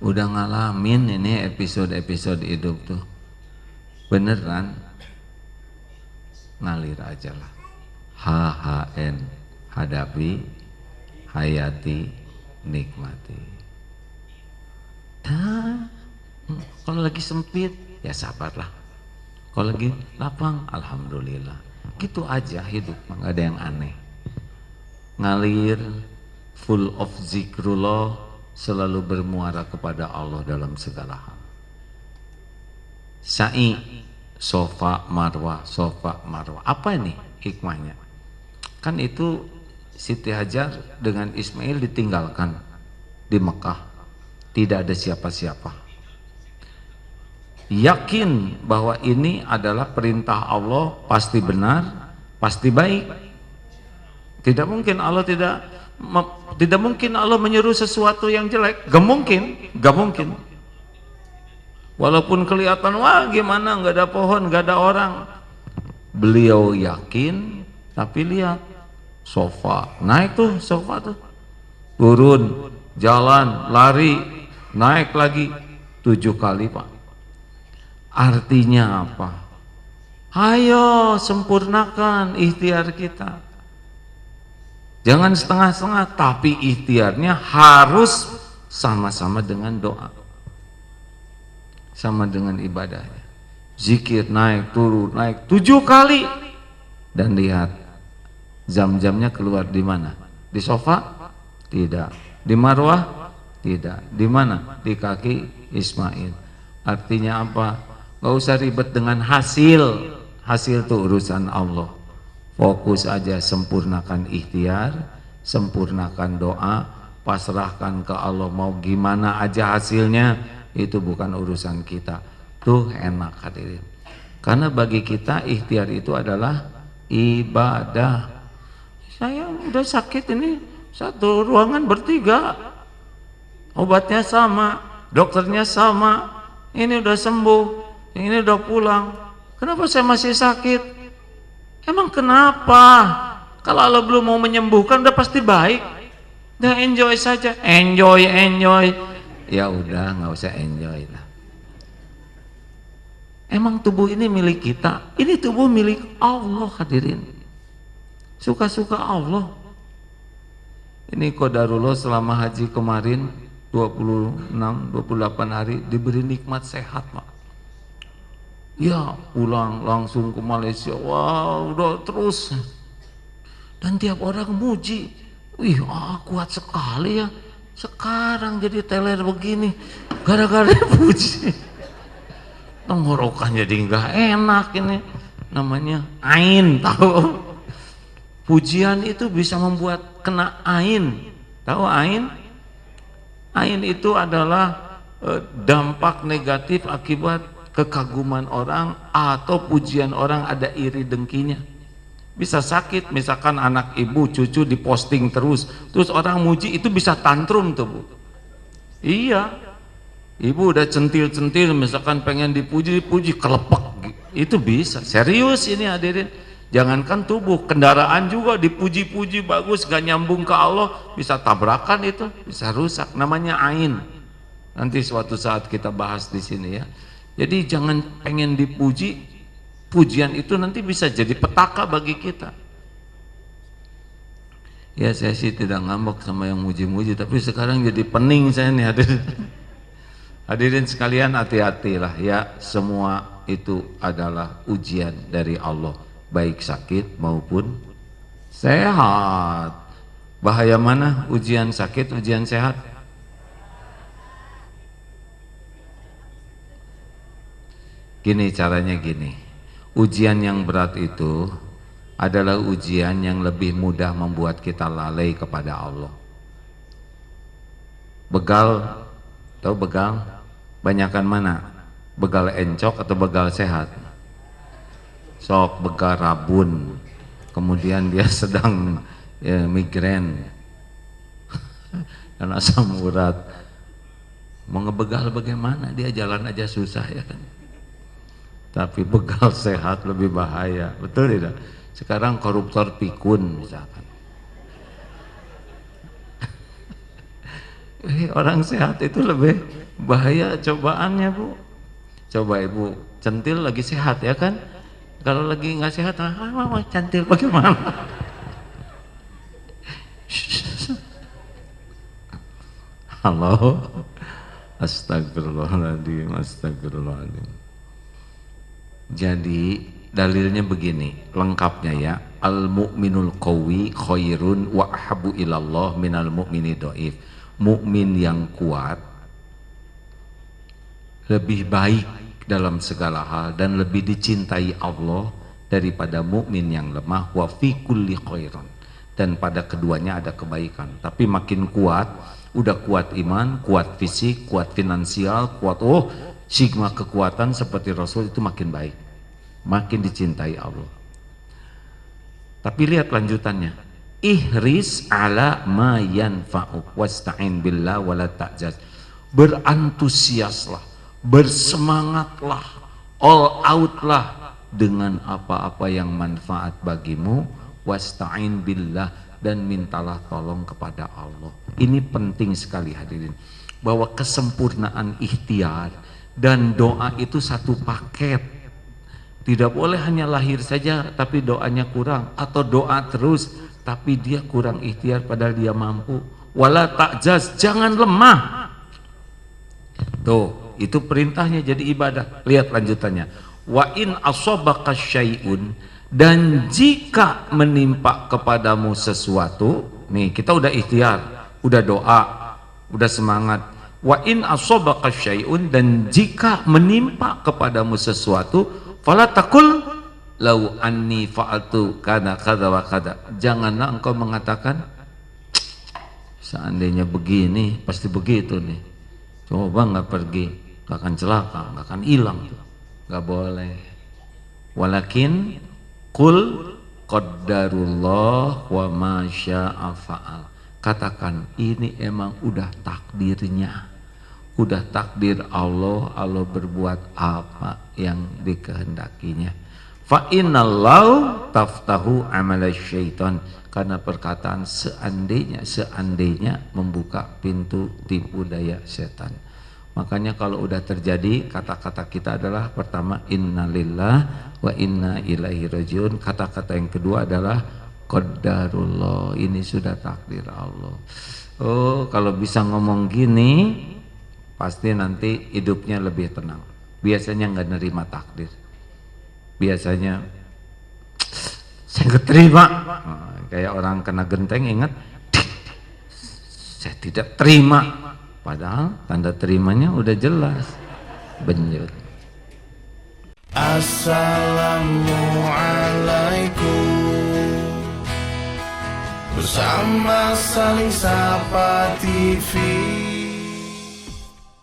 udah ngalamin ini episode-episode hidup tuh, beneran ngalir aja lah. HHN, hadapi, hayati, nikmati. Nah, kalau lagi sempit ya sabarlah, kalau lagi lapang alhamdulillah. Gitu aja hidup, nggak ada yang aneh. Ngalir, full of zikrullah, selalu bermuara kepada Allah dalam segala hal. Sa'i, sofa marwah, sofa marwah. Apa ini hikmahnya? Kan itu Siti Hajar dengan Ismail ditinggalkan di Mekah, tidak ada siapa-siapa. Yakin bahwa ini adalah perintah Allah, pasti benar, pasti baik. Tidak mungkin Allah tidak mungkin Allah menyuruh sesuatu yang jelek. Gak mungkin, gak mungkin. Walaupun kelihatan wah gimana, nggak ada pohon, nggak ada orang. Beliau yakin, tapi lihat sofa, naik tuh sofa tuh, turun, jalan, lari, naik lagi 7 kali Pak. Artinya apa? Ayo sempurnakan ikhtiar kita. Jangan setengah-setengah, tapi ikhtiarnya harus sama-sama dengan doa, sama dengan ibadahnya. Zikir naik turun naik 7 kali, dan lihat jam-jamnya keluar di mana? Di sofa? Tidak. Di marwah? Tidak. Di mana? Di kaki Ismail. Artinya apa? Gak usah ribet dengan hasil. Hasil itu urusan Allah. Fokus aja, sempurnakan ikhtiar, sempurnakan doa, pasrahkan ke Allah. Mau gimana aja hasilnya, itu bukan urusan kita. Tuh enak hadirin. Karena bagi kita ikhtiar itu adalah ibadah. Saya udah sakit ini, satu ruangan bertiga, obatnya sama, dokternya sama, ini udah sembuh, ini udah pulang, kenapa saya masih sakit? Emang kenapa? Kalau Allah belum mau menyembuhkan udah pasti baik. Udah enjoy saja, enjoy. Ya udah nggak usah enjoy lah. Emang tubuh ini milik kita? Ini tubuh milik Allah hadirin. Suka-suka Allah. Ini qadarullah selama haji kemarin 28 hari diberi nikmat sehat Pak. Ya pulang langsung ke Malaysia, wow udah terus. Dan tiap orang muji, wih kuat sekali ya, sekarang jadi teler begini gara-gara puji. Tenggorokan jadi nggak enak ini, namanya ain, tahu? Pujian itu bisa membuat kena ain, tahu ain? Ain itu adalah dampak negatif akibat kekaguman orang atau pujian orang ada iri dengkinya. Bisa sakit, misalkan anak ibu cucu diposting terus orang muji, itu bisa tantrum tuh Bu. Iya, ibu udah centil-centil misalkan pengen dipuji kelepek, itu bisa serius ini hadirin. Jangankan tubuh, kendaraan juga dipuji-puji bagus, gak nyambung ke Allah, bisa tabrakan, itu bisa rusak, namanya ain. Nanti suatu saat kita bahas di sini ya. Jadi jangan pengen dipuji, pujian itu nanti bisa jadi petaka bagi kita. Ya saya sih tidak ngambek sama yang muji-muji, tapi sekarang jadi pening saya nih hadirin. Hadirin sekalian, hati-hatilah ya, semua itu adalah ujian dari Allah, baik sakit maupun sehat. Bahaya mana ujian sakit, ujian sehat? Gini caranya, gini, ujian yang berat itu adalah ujian yang lebih mudah membuat kita lalai kepada Allah. Begal, tahu begal? Banyakan mana? Begal encok atau begal sehat? Sok begal rabun, kemudian dia sedang migrain dan asam urat. Mau ngebegal bagaimana? Dia jalan aja susah ya kan. Tapi begal sehat lebih bahaya, betul tidak? Sekarang koruptor pikun misalkan. Orang sehat itu lebih bahaya cobaannya, Bu. Coba Ibu centil lagi sehat ya kan, kalau lagi nggak sehat centil bagaimana? Halo, astagfirullahaladzim, astagfirullahaladzim. Jadi dalilnya begini lengkapnya ya, al mu'minul qawi khairun wa ahabu ilallah minal mu'mini dhaif. Mukmin yang kuat lebih baik dalam segala hal dan lebih dicintai Allah daripada mukmin yang lemah. Wa fi kulli khairun, dan pada keduanya ada kebaikan. Tapi makin kuat, udah kuat iman, kuat fisik, kuat finansial, kuat sigma kekuatan seperti Rasul, itu makin baik, makin dicintai Allah. Tapi lihat lanjutannya, ihris ala ma yanfa'uk wasta'in billah wala ta'jaz. Berantusiaslah, bersemangatlah, all out lah dengan apa-apa yang manfaat bagimu, wasta'in billah, dan mintalah tolong kepada Allah. Ini penting sekali hadirin, bahwa kesempurnaan ikhtiar dan doa itu satu paket. Tidak boleh hanya lahir saja tapi doanya kurang, atau doa terus tapi dia kurang ikhtiar padahal dia mampu. Wala ta'jaz, jangan lemah. Tuh, itu perintahnya jadi ibadah. Lihat lanjutannya. Wa in asabaka syai'un, dan jika menimpa kepadamu sesuatu, nih kita udah ikhtiar, udah doa, udah semangat. Wa in asabaka syai'un, dan jika menimpa kepadamu sesuatu, fala taqul lau anni fa'altu kada kada wa kada. Janganlah engkau mengatakan seandainya begini pasti begitu nih, coba nggak pergi, nggak akan celaka, nggak akan hilang. Nggak boleh. Walakin qul qaddarullah wa ma syaa fa'al. Katakan ini emang udah takdirnya, udah takdir Allah, Allah berbuat apa yang dikehendakinya. Fa innallahu taftahu amala syaitan, karena perkataan seandainya membuka pintu tipu daya setan. Makanya kalau udah terjadi, kata-kata kita adalah pertama innalillah wa inna ilaihi rajiun. Kata-kata yang kedua adalah qadarullah, ini sudah takdir Allah. Oh, kalau bisa ngomong gini pasti nanti hidupnya lebih tenang. Biasanya nggak nerima takdir, biasanya saya nggak terima. Kayak orang kena genteng, ingat, saya tidak terima, padahal tanda terimanya udah jelas, benyut. Assalamualaikum, bersama Saling Sapa TV.